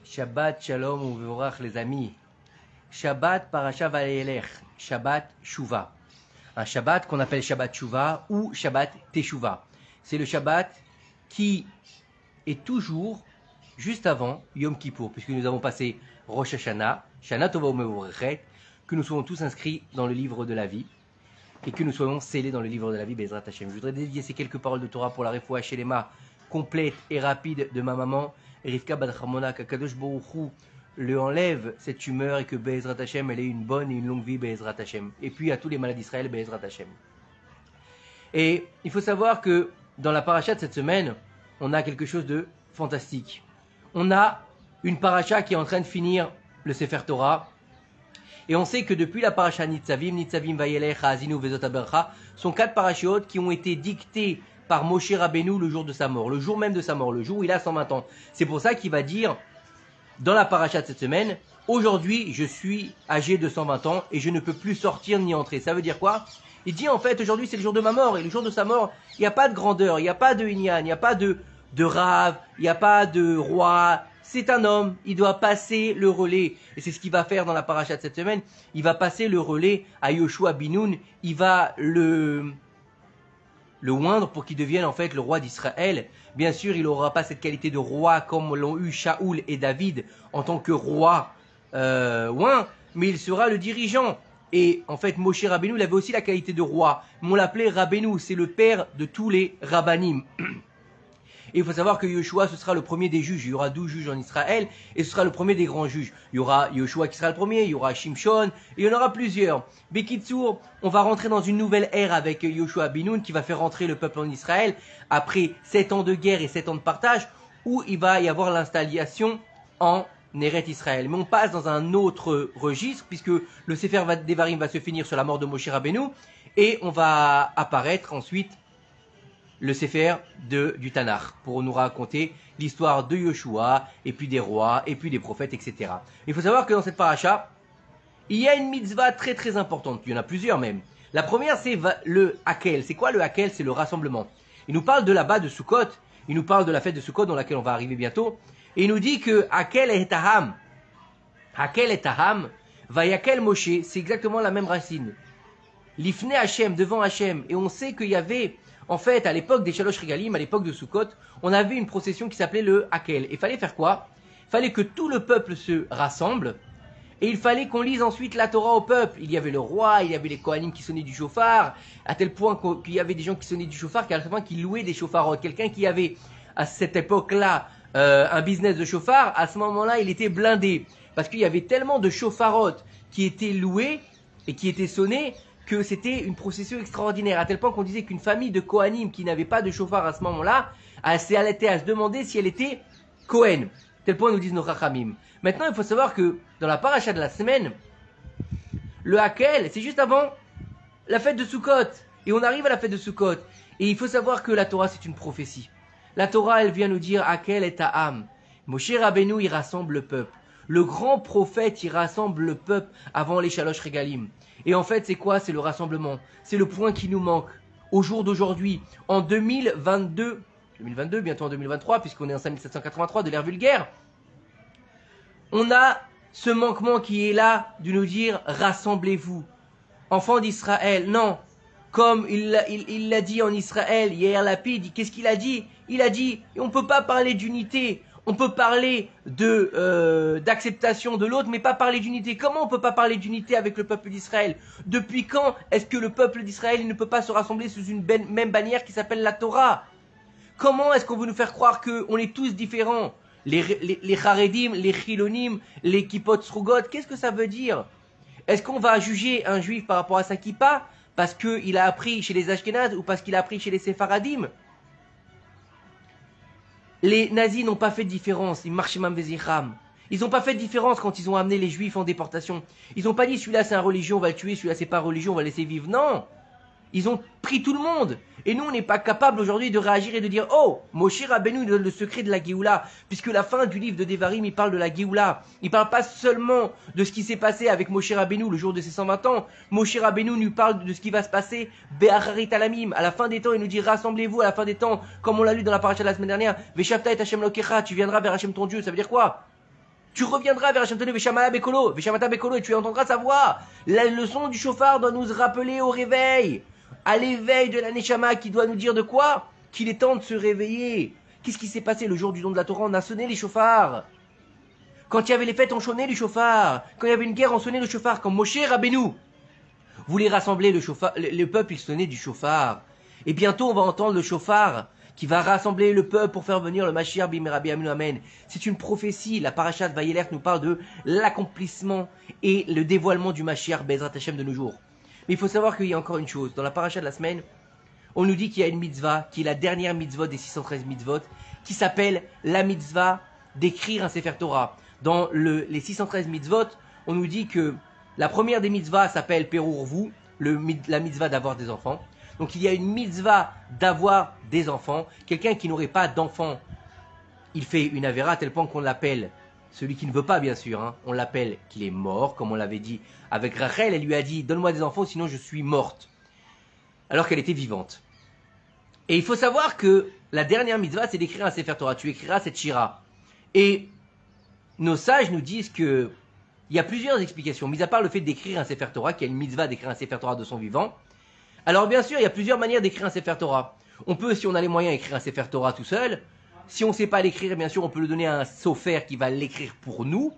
Shabbat Shalom Uvorach les amis. Shabbat Parasha Vayelech. Shabbat Shuvah. Un Shabbat qu'on appelle Shabbat Shuvah ou Shabbat Teshuvah. C'est le Shabbat qui est toujours juste avant Yom Kippour, puisque nous avons passé Rosh Hashanah, Shana Tova Umevorechet, que nous soyons tous inscrits dans le livre de la vie et que nous soyons scellés dans le livre de la vie, Bezrat Hashem. Je voudrais dédier ces quelques paroles de Torah pour la Refoua Shelema complète et rapide de ma maman, Rivka Bat Hamona, qu'Akadosh Baruch Hu le enlève cette tumeur et que Bezrat Hashem elle ait une bonne et une longue vie, Bezrat Hashem. Et puis à tous les malades d'Israël, Bezrat Hashem. Et il faut savoir que dans la paracha de cette semaine, on a quelque chose de fantastique. On a une paracha qui est en train de finir le Sefer Torah. Et on sait que depuis la paracha Nitzavim Vayelech, Ha'azinu Vezot Habercha, sont 4 parachiotes qui ont été dictés par Moshe Rabbeinu le jour de sa mort, le jour même de sa mort, le jour où il a 120 ans. C'est pour ça qu'il va dire dans la paracha de cette semaine, aujourd'hui je suis âgé de 120 ans et je ne peux plus sortir ni entrer. Ça veut dire quoi? Il dit en fait aujourd'hui c'est le jour de ma mort et le jour de sa mort, il n'y a pas de grandeur, il n'y a pas de Inyan, il n'y a pas de rave, il n'y a pas de roi. C'est un homme, il doit passer le relais. Et c'est ce qu'il va faire dans la paracha de cette semaine. Il va passer le relais à Yoshua Binoun. Il va le oindre pour qu'il devienne en fait le roi d'Israël. Bien sûr, il n'aura pas cette qualité de roi comme l'ont eu Shaoul et David en tant que roi oint, mais il sera le dirigeant. Et en fait, Moshe Rabbeinu, il avait aussi la qualité de roi. Mais on l'appelait Rabbeinu, c'est le père de tous les rabbanim. Et il faut savoir que Yoshua, ce sera le premier des juges. Il y aura 12 juges en Israël et ce sera le premier des grands juges. Il y aura Yoshua qui sera le premier, il y aura Shimshon, et il y en aura plusieurs. Bekitsour, on va rentrer dans une nouvelle ère avec Yoshua Binoun qui va faire rentrer le peuple en Israël après 7 ans de guerre et 7 ans de partage où il va y avoir l'installation en Eret Israël. Mais on passe dans un autre registre puisque le Sefer Devarim va se finir sur la mort de Moshe Rabbeinu et on va apparaître ensuite le Sefer du Tanakh, pour nous raconter l'histoire de Yoshua, et puis des rois, et puis des prophètes, etc. Il faut savoir que dans cette paracha, il y a une mitzvah très très importante. Il y en a plusieurs même. La première, c'est le Hakel. C'est quoi le Hakel? C'est le rassemblement. Il nous parle de là-bas de Sukkot. Il nous parle de la fête de Sukkot dans laquelle on va arriver bientôt. Et il nous dit que Hakel et Taham. Hakel et Taham, Vayakel Moshe, c'est exactement la même racine. L'Ifne Hashem, devant Hashem. Et on sait qu'il y avait... En fait, à l'époque des Shalosh Regalim, à l'époque de Sukkot, on avait une procession qui s'appelait le Hakel. Et il fallait faire quoi? Il fallait que tout le peuple se rassemble. Et il fallait qu'on lise ensuite la Torah au peuple. Il y avait le roi, il y avait les Kohanim qui sonnaient du chauffard, à tel point qu'il y avait des gens qui sonnaient du chauffard, qu'à tel point qu'ils louaient des chauffarots. Quelqu'un qui avait, à cette époque-là, un business de chauffard, à ce moment-là, il était blindé. Parce qu'il y avait tellement de chauffarotes qui étaient loués et qui étaient sonnés, que c'était une procession extraordinaire, à tel point qu'on disait qu'une famille de Kohanim qui n'avait pas de chauffard à ce moment-là, elle était à se demander si elle était Kohen. Tel point nous disent nos Chachamim. Maintenant, il faut savoir que dans la paracha de la semaine, le Hakel, c'est juste avant la fête de Sukkot. Et on arrive à la fête de Sukkot. Et il faut savoir que la Torah, c'est une prophétie. La Torah, elle vient nous dire Hakel et Ta'am. Moshe Rabbeinu, il rassemble le peuple. Le grand prophète, il rassemble le peuple avant les Shalosh Regalim. Et en fait, c'est quoi? C'est le rassemblement. C'est le point qui nous manque au jour d'aujourd'hui. En 2022, bientôt en 2023, puisqu'on est en 5783 de l'ère vulgaire, on a ce manquement qui est là de nous dire rassemblez-vous. Enfants d'Israël, non. Comme il l'a dit en Israël, Yair Lapid, qu'est-ce qu'il a dit? Il a dit, on ne peut pas parler d'unité. On peut parler d'acceptation de l'autre, mais pas parler d'unité. Comment on peut pas parler d'unité avec le peuple d'Israël? Depuis quand est-ce que le peuple d'Israël ne peut pas se rassembler sous une même bannière qui s'appelle la Torah? Comment est-ce qu'on veut nous faire croire qu'on est tous différents? Les Haredim, les Chilonim, les Kippot Srugot, qu'est-ce que ça veut dire? Est-ce qu'on va juger un juif par rapport à sa kippa parce qu'il a appris chez les Ashkénazes ou parce qu'il a appris chez les Séfaradim? Les nazis n'ont pas fait de différence, ils marchaient même Vézicham. Ils n'ont pas fait de différence quand ils ont amené les juifs en déportation. Ils n'ont pas dit celui-là c'est un religion, on va le tuer, celui-là c'est pas religion, on va le laisser vivre. Non! Ils ont pris tout le monde. Et nous, on n'est pas capable aujourd'hui de réagir et de dire oh, Moshe Rabbeinu donne le secret de la Géoula. Puisque la fin du livre de Devarim, il parle de la Géoula. Il parle pas seulement de ce qui s'est passé avec Moshe Rabbeinu le jour de ses 120 ans. Moshe Rabbeinu nous parle de ce qui va se passer Be'acharit Alamim. À la fin des temps, il nous dit rassemblez-vous à la fin des temps, comme on l'a lu dans la paracha de la semaine dernière. Veshavta et Hashem Lokecha, tu viendras vers Hashem ton Dieu. Ça veut dire quoi? Tu reviendras vers Hashem Tonu Veshamata Bekolo, et tu entendras sa voix. Le son du chauffard doit nous rappeler au réveil, à l'éveil de la Neshama qui doit nous dire de quoi? Qu'il est temps de se réveiller. Qu'est-ce qui s'est passé le jour du don de la Torah? On a sonné les chauffards. Quand il y avait les fêtes, on sonnait les chauffards. Quand il y avait une guerre, on sonnait le chauffard. Quand Moshe Rabbeinu voulait rassembler le peuple, il sonnait du chauffard. Et bientôt, on va entendre le chauffard qui va rassembler le peuple pour faire venir le Mashiach Bimera B'Yaminu Amen. C'est une prophétie. La parashat Vayelech nous parle de l'accomplissement et le dévoilement du Mashiach Bezrat Hashem de nos jours. Mais il faut savoir qu'il y a encore une chose. Dans la parashat de la semaine, on nous dit qu'il y a une mitzvah, qui est la dernière mitzvah des 613 mitzvot, qui s'appelle la mitzvah d'écrire un Sefer Torah. Dans les 613 mitzvot, on nous dit que la première des mitzvahs s'appelle Perurvu, la mitzvah d'avoir des enfants. Donc il y a une mitzvah d'avoir des enfants. Quelqu'un qui n'aurait pas d'enfants, il fait une avéra à tel point qu'on l'appelle, celui qui ne veut pas bien sûr, hein, on l'appelle qu'il est mort, comme on l'avait dit avec Rachel. Elle lui a dit, donne-moi des enfants sinon je suis morte, alors qu'elle était vivante. Et il faut savoir que la dernière mitzvah, c'est d'écrire un Sefer Torah. Tu écriras cette shira. Et nos sages nous disent que il y a plusieurs explications, mis à part le fait d'écrire un Sefer Torah, qu'il y a une mitzvah d'écrire un Sefer Torah de son vivant. Alors bien sûr, il y a plusieurs manières d'écrire un Sefer Torah. On peut, si on a les moyens, écrire un Sefer Torah tout seul. Si on ne sait pas l'écrire, bien sûr, on peut le donner à un sofer qui va l'écrire pour nous.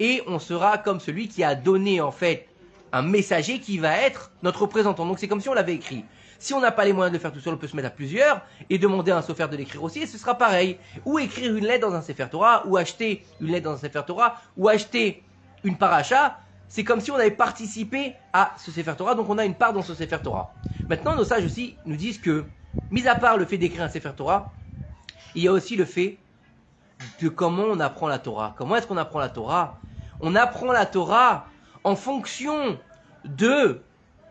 Et on sera comme celui qui a donné, en fait, un messager qui va être notre représentant. Donc c'est comme si on l'avait écrit. Si on n'a pas les moyens de le faire tout seul, on peut se mettre à plusieurs et demander à un sofer de l'écrire aussi, et ce sera pareil. Ou écrire une lettre dans un Sefer Torah, ou acheter une lettre dans un Sefer Torah, ou acheter une paracha. C'est comme si on avait participé à ce Sefer Torah, donc on a une part dans ce Sefer Torah. Maintenant, nos sages aussi nous disent que, mis à part le fait d'écrire un Sefer Torah, il y a aussi le fait de comment on apprend la Torah. Comment est-ce qu'on apprend la Torah? On apprend la Torah en fonction de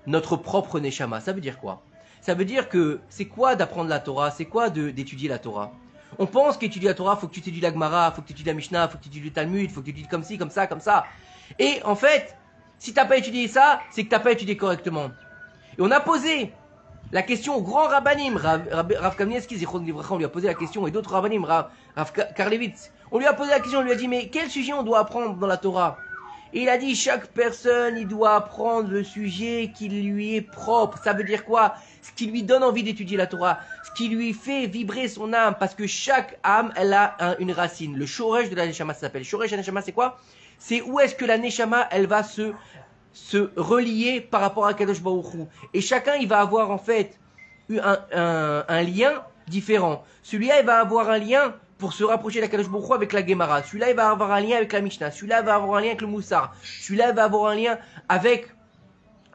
notre propre Neshama. Ça veut dire quoi? Ça veut dire que c'est quoi d'apprendre la Torah? C'est quoi d'étudier la Torah? On pense qu'étudier la Torah, il faut que tu étudies la Gemara, il faut que tu étudies la Mishnah, il faut que tu étudies le Talmud, il faut que tu étudies comme ci, comme ça, comme ça. Et en fait, si tu n'as pas étudié ça, c'est que tu n'as pas étudié correctement. Et on a posé la question au grand Rabbanim, Rav Kamenetsky, Zichron Livracha, on lui a posé la question, et d'autres Rabbanim, Rav Karlevitz, on lui a posé la question, on lui a dit, mais quel sujet on doit apprendre dans la Torah? Et il a dit, chaque personne, il doit apprendre le sujet qui lui est propre. Ça veut dire quoi? Ce qui lui donne envie d'étudier la Torah, ce qui lui fait vibrer son âme, parce que chaque âme, elle a une racine. Le shoresh de la Neshama, ça s'appelle. Shoresh de la Neshama, c'est quoi? C'est où est-ce que la Neshama, elle va se relier par rapport à Kadosh Baruch Hu. Et chacun, il va avoir en fait un lien différent. Celui-là, il va avoir un lien pour se rapprocher de la Kadosh Baruch Hu avec la Gemara. Celui-là, il va avoir un lien avec la Mishnah. Celui-là, il va avoir un lien avec le Moussar. Celui-là, il va avoir un lien avec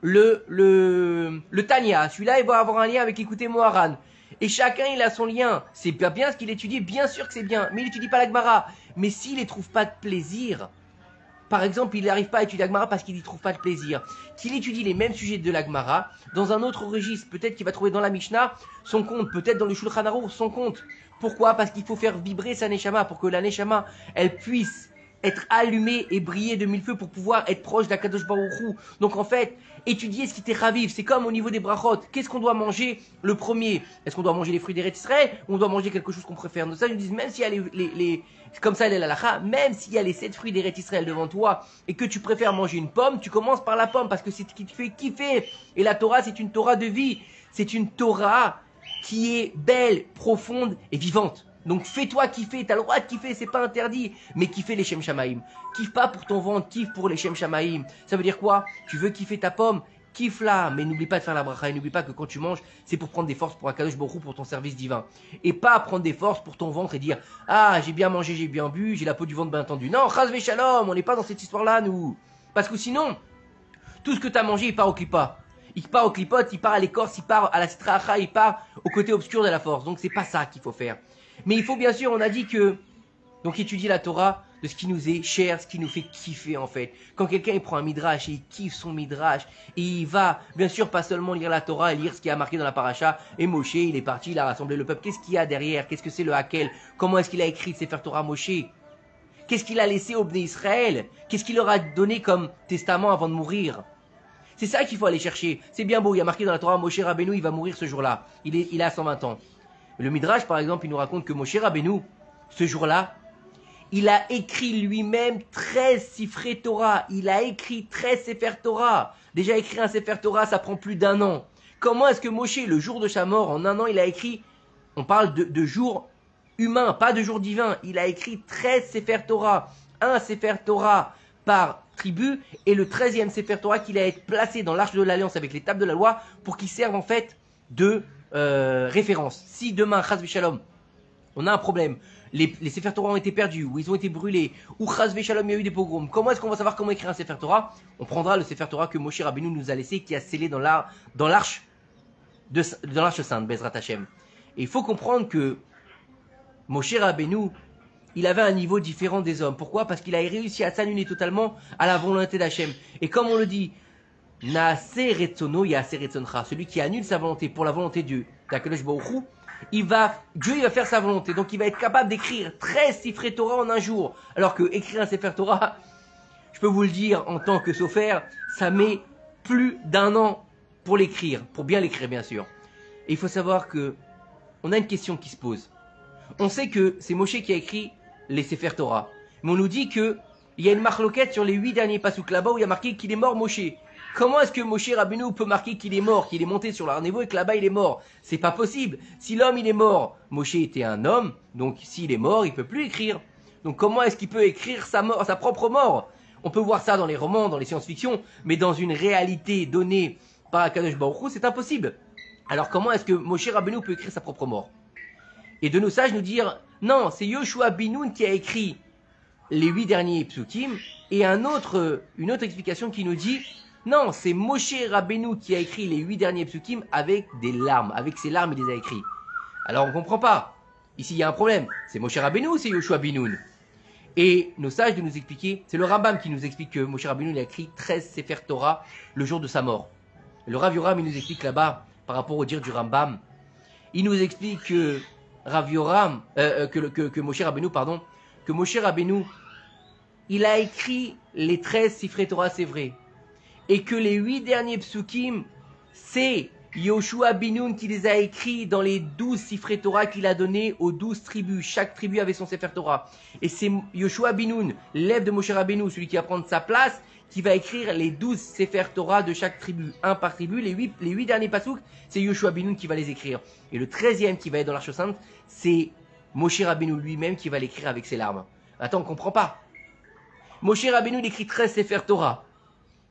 le Tanya. Celui-là, il va avoir un lien avec écouter Moharan. Et chacun, il a son lien. C'est pas bien ce qu'il étudie, bien sûr que c'est bien. Mais il n'étudie pas la Gemara. Mais s'il ne trouve pas de plaisir, par exemple, il n'arrive pas à étudier la Gemara parce qu'il n'y trouve pas de plaisir, qu'il étudie les mêmes sujets de la Gemara dans un autre registre, peut-être qu'il va trouver dans la Mishnah son compte, peut-être dans le Shulchan Aruch son compte. Pourquoi? Parce qu'il faut faire vibrer sa Neshama pour que la Neshama, elle puisse être allumée et briller de mille feux pour pouvoir être proche d'Akadosh Baruch Hu. Donc en fait, étudier ce qui t'est ravive, c'est comme au niveau des brachot. Qu'est-ce qu'on doit manger le premier? Est-ce qu'on doit manger les fruits d'Eretz Israël ou on doit manger quelque chose qu'on préfère? Donc ça, ils nous disent, même s'il y a comme ça, la halakha, même s'il y a les 7 fruits d'Eretz Israël devant toi et que tu préfères manger une pomme, tu commences par la pomme parce que c'est ce qui te fait kiffer. Et la Torah, c'est une Torah de vie. C'est une Torah qui est belle, profonde et vivante. Donc fais-toi kiffer, t'as le droit de kiffer, c'est pas interdit, mais kiffer les Shem Shamaïm. Kiffe pas pour ton ventre, kiffe pour les Shem Shamaïm. Ça veut dire quoi? Tu veux kiffer ta pomme, kiffe-la, mais n'oublie pas de faire la bracha, et n'oublie pas que quand tu manges, c'est pour prendre des forces pour Akadosh Baruch Hu, pour ton service divin. Et pas prendre des forces pour ton ventre et dire, ah, j'ai bien mangé, j'ai bien bu, j'ai la peau du ventre bien tendue. Non, chas shalom, on n'est pas dans cette histoire-là, nous. Parce que sinon, tout ce que t'as mangé, il part au clipa. Il part au clipote, il part à l'écorce, il part à la citracha, il part au côté obscur de la force. Donc c'est pas ça qu'il faut faire. Mais il faut bien sûr, on a dit que, donc étudier la Torah de ce qui nous est cher, ce qui nous fait kiffer en fait. Quand quelqu'un il prend un midrash et il kiffe son midrash, et il va bien sûr pas seulement lire la Torah et lire ce qui a marqué dans la paracha, et Moshe il est parti, il a rassemblé le peuple, qu'est-ce qu'il y a derrière? Qu'est-ce que c'est le Hakel? Comment est-ce qu'il a écrit Sefer Torah Moshe? Qu'est-ce qu'il a laissé au Bnei Israël? Qu'est-ce qu'il leur a donné comme testament avant de mourir? C'est ça qu'il faut aller chercher. C'est bien beau, il y a marqué dans la Torah, Moshe Rabbeinu, il va mourir ce jour-là. Il a 120 ans. Le Midrash, par exemple, il nous raconte que Moshe Rabbeinu, ce jour-là, il a écrit lui-même 13 Sifrei Torah. Il a écrit 13 Sefer Torah. Déjà écrire un Sefer Torah, ça prend plus d'1 an. Comment est-ce que Moshe, le jour de sa mort, en 1 an, il a écrit, on parle de jours humains, pas de jours divins. Il a écrit 13 Sefer Torah. Un Sefer Torah par tribu, et le 13e Sefer Torah qu'il a été placé dans l'arche de l'Alliance avec les tables de la loi pour qu'il serve en fait de référence. Si demain, Chas v'Shalom, on a un problème, les Sefer Torah ont été perdus, ou ils ont été brûlés, ou Chas v'Shalom, il y a eu des pogroms, comment est-ce qu'on va savoir comment écrire un Sefer Torah? On prendra le Sefer Torah que Moshe Rabbeinu nous a laissé, qui a scellé dans l'arche sainte, Bezrat Hashem. Et il faut comprendre que Moshe Rabbeinu, il avait un niveau différent des hommes. Pourquoi? Parce qu'il a réussi à s'annuler totalement à la volonté d'Hachem. Et comme on le dit, Naase retzono yaase retzoncha. Celui qui annule sa volonté pour la volonté de Dieu, d'Akadosh Baruch Hu, Dieu il va faire sa volonté. Donc il va être capable d'écrire 13 Sifrei Torah en un jour. Alors que écrire un Sefer Torah, je peux vous le dire en tant que sofer, ça met plus d'1 an pour l'écrire, pour bien l'écrire bien sûr. Et il faut savoir que on a une question qui se pose. On sait que c'est Moshe qui a écrit les Sefer Torah. Mais on nous dit qu'il y a une marloquette sur les 8 derniers pasuk là-bas où il y a marqué qu'il est mort Moshe. Comment est-ce que Moshe Rabbeinu peut marquer qu'il est mort, qu'il est monté sur l'arnevo et que là-bas il est mort? C'est pas possible. Si l'homme il est mort, Moshe était un homme, donc s'il est mort, il peut plus écrire. Donc comment est-ce qu'il peut écrire sa propre mort? On peut voir ça dans les romans, dans les science-fiction, mais dans une réalité donnée par Akadosh Baruch Hu, c'est impossible. Alors comment est-ce que Moshe Rabbeinu peut écrire sa propre mort? Et de nos sages nous dire, non, c'est Yoshua Binoun qui a écrit les 8 derniers psukim, et une autre explication qui nous dit, non, c'est Moshe Rabbeinu qui a écrit les 8 derniers psukim avec des larmes, avec ses larmes il les a écrits. Alors on ne comprend pas, ici il y a un problème, c'est Moshe Rabbeinu ou c'est Yoshua Binoun? Et nos sages de nous expliquer, c'est le Rambam qui nous explique que Moshe Rabbeinu il a écrit 13 Sefer Torah le jour de sa mort. Le Rav Yoram il nous explique là-bas, par rapport au dire du Rambam, il nous explique que Rav Yoram, que Moshe Rabbeinu, pardon, que Moshe Rabbeinu, il a écrit les 13 Sifrei Torah, c'est vrai. Et que les 8 derniers psukim, c'est Yoshua Binoun qui les a écrits dans les 12 Sifrei Torah qu'il a donnés aux 12 tribus. Chaque tribu avait son Sefer Torah. Et c'est Yoshua Binoun, l'élève de Moshe Rabbeinu, celui qui va prendre sa place, qui va écrire les 12 Sefer Torah de chaque tribu, un par tribu. Les 8 derniers pasuk, c'est Yoshua Binoun qui va les écrire. Et le 13e qui va être dans l'Arche Sainte, c'est Moshe Rabbeinu lui-même qui va l'écrire avec ses larmes. Attends, on comprend pas. Moshe Rabbeinu, il écrit 13 Sefer Torah.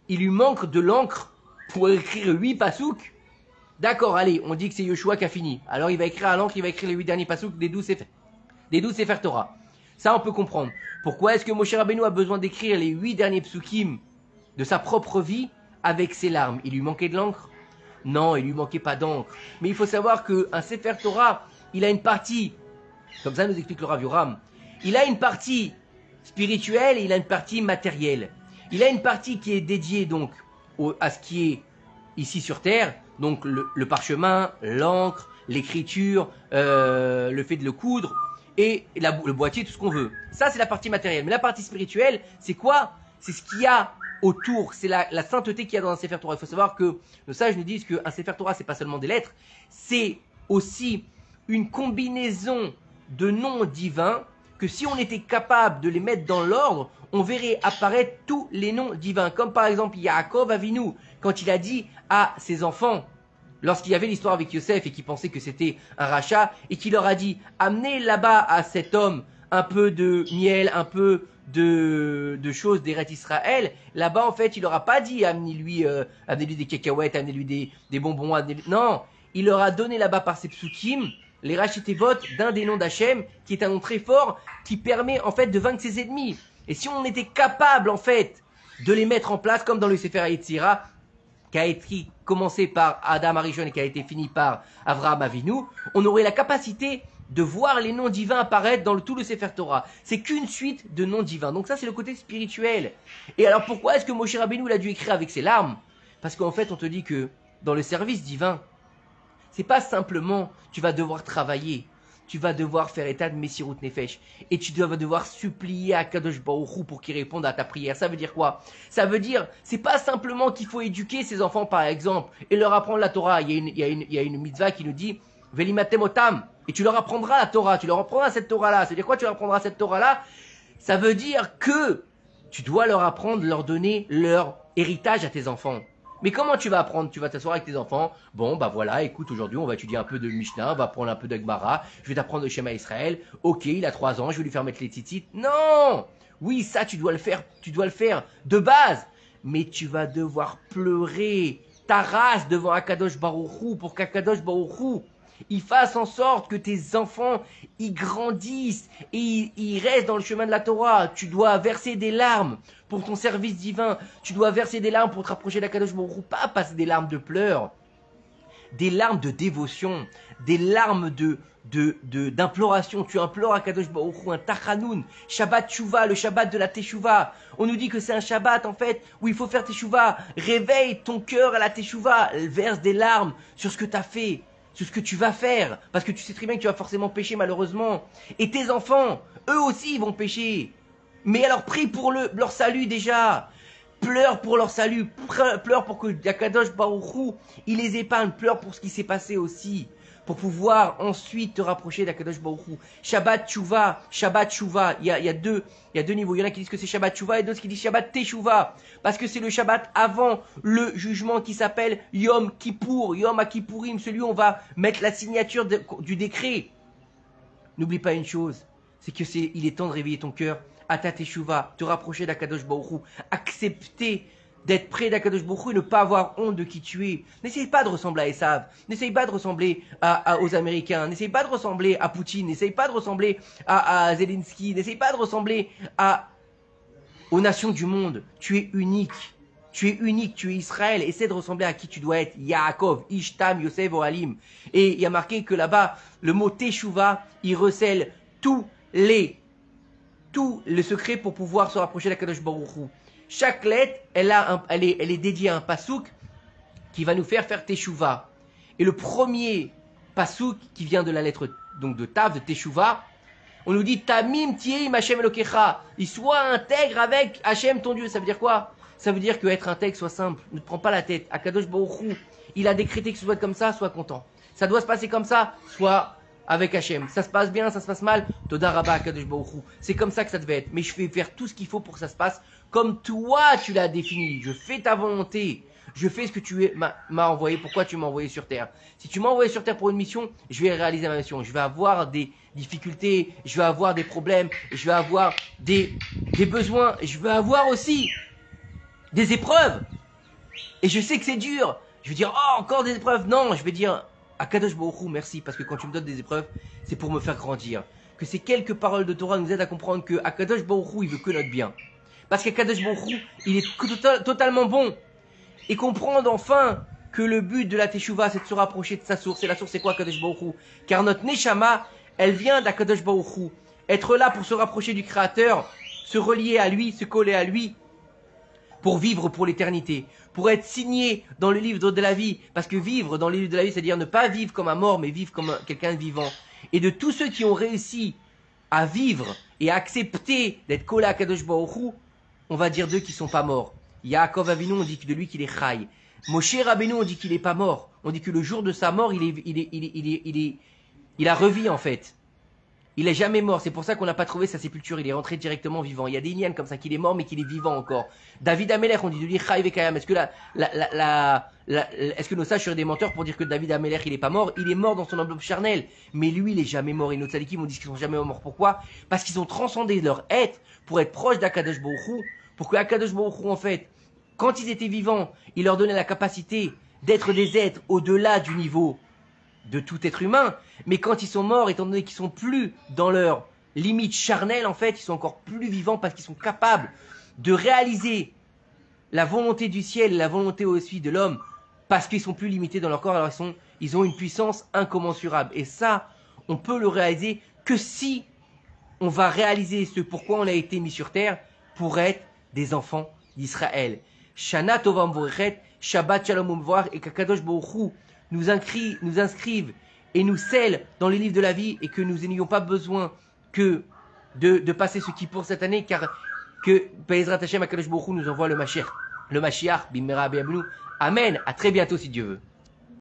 Il lui manque de l'encre pour écrire 8 pasuk. D'accord, allez, on dit que c'est Yoshua qui a fini. Alors il va écrire à l'encre, il va écrire les 8 derniers pasuk des 12 Sefer Torah. Ça, on peut comprendre. Pourquoi est-ce que Moshe Rabbeinu a besoin d'écrire les 8 derniers psukim de sa propre vie avec ses larmes? Il lui manquait de l'encre? Non, il lui manquait pas d'encre. Mais il faut savoir qu'un Sefer Torah, il a une partie, comme ça nous explique le Rav Yoram, il a une partie spirituelle et il a une partie matérielle. Il a une partie qui est dédiée donc à ce qui est ici sur terre, donc le parchemin, l'encre, l'écriture, le fait de le coudre et le boîtier, tout ce qu'on veut. Ça, c'est la partie matérielle. Mais la partie spirituelle, c'est quoi? C'est ce qu'il y a autour, c'est la sainteté qu'il y a dans un Sefer Torah. Il faut savoir que nos sages nous disent qu'un Sefer Torah, c'est pas seulement des lettres, c'est aussi une combinaison de noms divins que si on était capable de les mettre dans l'ordre, on verrait apparaître tous les noms divins. Comme par exemple Yaakov Avinu, quand il a dit à ses enfants, lorsqu'il y avait l'histoire avec Yosef et qu'il pensait que c'était un rachat, et qu'il leur a dit, amenez là-bas à cet homme un peu de miel, un peu de choses d'Eret Israël. Là-bas, en fait, il leur a pas dit, amenez-lui des cacahuètes, amenez-lui des bonbons, non, il leur a donné là-bas par ses psukim, les Rachitevot d'un des noms d'Hachem, qui est un nom très fort, qui permet en fait de vaincre ses ennemis. Et si on était capable en fait de les mettre en place, comme dans le Sefer Yetzira, qui a été commencé par Adam Arishon et qui a été fini par Avraham Avinu, on aurait la capacité de voir les noms divins apparaître dans tout le Sefer Torah. C'est qu'une suite de noms divins. Donc ça, c'est le côté spirituel. Et alors pourquoi est-ce que Moshe Rabbeinu l'a dû écrire avec ses larmes? Parce qu'en fait, on te dit que dans le service divin, c'est pas simplement tu vas devoir travailler, tu vas devoir faire état de Messirut Nefesh et tu vas devoir supplier à Kadosh Baruch Hu pour qu'il réponde à ta prière. Ça veut dire quoi? Ça veut dire, c'est pas simplement qu'il faut éduquer ses enfants par exemple et leur apprendre la Torah. Il y a une mitzvah qui nous dit Velimatem otam, et tu leur apprendras la Torah, tu leur apprendras cette Torah-là. C'est-à-dire quoi? Tu leur apprendras cette Torah-là. Ça veut dire que tu dois leur apprendre, leur donner leur héritage à tes enfants. Mais comment tu vas apprendre? Tu vas t'asseoir avec tes enfants. Bon, bah voilà, écoute, aujourd'hui, on va étudier un peu de Mishnah, on va prendre un peu de Gemara, je vais t'apprendre le schéma Israël. Ok, il a 3 ans, je vais lui faire mettre les tzitzit. Non! Oui, ça, tu dois le faire de base. Mais tu vas devoir pleurer ta race devant Akadosh Baruch Hu pour qu'Akadosh Baruch Hu il fasse en sorte que tes enfants ils grandissent et ils restent dans le chemin de la Torah. Tu dois verser des larmes pour ton service divin. Tu dois verser des larmes pour te rapprocher d'Akadosh Baruch Hu. Pas passer des larmes de pleurs, des larmes de dévotion, des larmes d'imploration. Tu implores Akadosh Baruch Hu, un tachanoun, Shabbat Teshuvah, le Shabbat de la Teshuvah. On nous dit que c'est un Shabbat en fait où il faut faire Teshuvah. Réveille ton cœur à la Teshuvah. Verse des larmes sur ce que tu as fait, sur ce que tu vas faire, parce que tu sais très bien que tu vas forcément pécher malheureusement. Et tes enfants, eux aussi, ils vont pécher. Mais alors prie pour leur salut déjà. Pleure pour leur salut. Pleure pour que Akadosh Baruch Hu, il les épargne. Pleure pour ce qui s'est passé aussi. Pour pouvoir ensuite te rapprocher d'Akadosh Baruch Hu. Shabbat Teshuvah. Shabbat Teshuvah. Il y a deux niveaux. Il y en a qui disent que c'est Shabbat Teshuvah et d'autres qui disent Shabbat Teshuvah. Parce que c'est le Shabbat avant le jugement qui s'appelle Yom Kippour. Yom Kippourim. Celui où on va mettre la signature du décret. N'oublie pas une chose. C'est que il est temps de réveiller ton cœur. À ta Teshuvah. Te rapprocher d'Akadosh Baruch Hu. Accepter d'être près d'Akadosh Baruch Hu et ne pas avoir honte de qui tu es. N'essaye pas de ressembler à Esav. N'essaye pas de ressembler aux Américains. N'essaye pas de ressembler à Poutine. N'essaye pas de ressembler à Zelensky. N'essaye pas de ressembler aux nations du monde. Tu es unique. Tu es unique, tu es Israël. Essaie de ressembler à qui tu dois être. Yaakov, Ishtam, Yosef, Ohalim. Et il y a marqué que là-bas, le mot Teshuvah, il recèle tous les secrets pour pouvoir se rapprocher d'Akadosh Baruch Hu. Chaque lettre, elle est dédiée à un pasouk qui va nous faire Teshuvah. Et le premier pasouk qui vient de la lettre donc de Tav, de Teshuvah, on nous dit Tamim Tieim Hashem Elokecha. Il soit intègre avec Hashem ton Dieu. Ça veut dire quoi? Ça veut dire que être intègre soit simple. Ne te prends pas la tête. Akadosh Baruch Hu, il a décrété que ce soit comme ça, sois content. Ça doit se passer comme ça, sois avec Hashem. Ça se passe bien, ça se passe mal, Toda Rabba Akadosh Baruch Hu. C'est comme ça que ça devait être. Mais je vais faire tout ce qu'il faut pour que ça se passe comme toi tu l'as défini. Je fais ta volonté. Je fais ce que tu m'as envoyé. Pourquoi tu m'as envoyé sur terre? Si tu m'as envoyé sur terre pour une mission, je vais réaliser ma mission. Je vais avoir des difficultés, je vais avoir des problèmes, je vais avoir des besoins, je vais avoir aussi des épreuves. Et je sais que c'est dur. Je vais dire, oh, encore des épreuves. Non, je vais dire, Akadosh Baruch Hu, merci, parce que quand tu me donnes des épreuves, c'est pour me faire grandir. Que ces quelques paroles de Torah nous aident à comprendre que Akadosh Baruch Hu, il veut que notre bien. Parce qu'Akadosh Baruch Hu, il est totalement bon. Et comprendre enfin que le but de la Teshuvah, c'est de se rapprocher de sa source. Et la source, c'est quoi, Akadosh Baruch Hu? Car notre Neshama, elle vient d'Akadosh Baruch Hu. Être là pour se rapprocher du Créateur, se relier à lui, se coller à lui, pour vivre pour l'éternité, pour être signé dans le livre de la vie. Parce que vivre dans le livre de la vie, c'est-à-dire ne pas vivre comme un mort, mais vivre comme quelqu'un de vivant. Et de tous ceux qui ont réussi à vivre et à accepter d'être collés à Kadosh Baruch Hu, on va dire d'eux qui sont pas morts. Yaakov Avinu, on dit de lui qu'il est Chai. Moshe Rabbeinu, on dit qu'il est pas mort. On dit que le jour de sa mort, il a revu en fait. Il est jamais mort, c'est pour ça qu'on n'a pas trouvé sa sépulture, il est rentré directement vivant. Il y a des ignanes comme ça qu'il est mort mais qu'il est vivant encore. David Amelech, on dit de lui Chai Vekayam. Est-ce que est-ce que nos sages seraient des menteurs pour dire que David Amelech il est pas mort? Il est mort dans son enveloppe charnelle, mais lui il est jamais mort. Et nos tzadikim on dit qu'ils sont jamais morts. Pourquoi? Parce qu'ils ont transcendé leur être pour être proches d'Akadosh Baruch Hu, pour que Akadosh Baruch Hu en fait, quand ils étaient vivants, il leur donnait la capacité d'être des êtres au-delà du niveau de tout être humain, mais quand ils sont morts, étant donné qu'ils sont plus dans leur limite charnelle, en fait, ils sont encore plus vivants parce qu'ils sont capables de réaliser la volonté du ciel, la volonté aussi de l'homme, parce qu'ils sont plus limités dans leur corps, alors ils ont une puissance incommensurable. Et ça, on peut le réaliser que si on va réaliser ce pourquoi on a été mis sur terre, pour être des enfants d'Israël. Shana Tova Mvorechet, Shabbat Shalom Mvoar, et qu'Akadosh Baruch Hu nous inscrivent et nous scellent dans les livres de la vie et que nous n'ayons pas besoin que de passer ce qui pour cette année, car que Be'ezrat Hashem Akadosh Baruch Hu nous envoie le Mashiach, Bimera Be'abnu. Amen. À très bientôt si Dieu veut.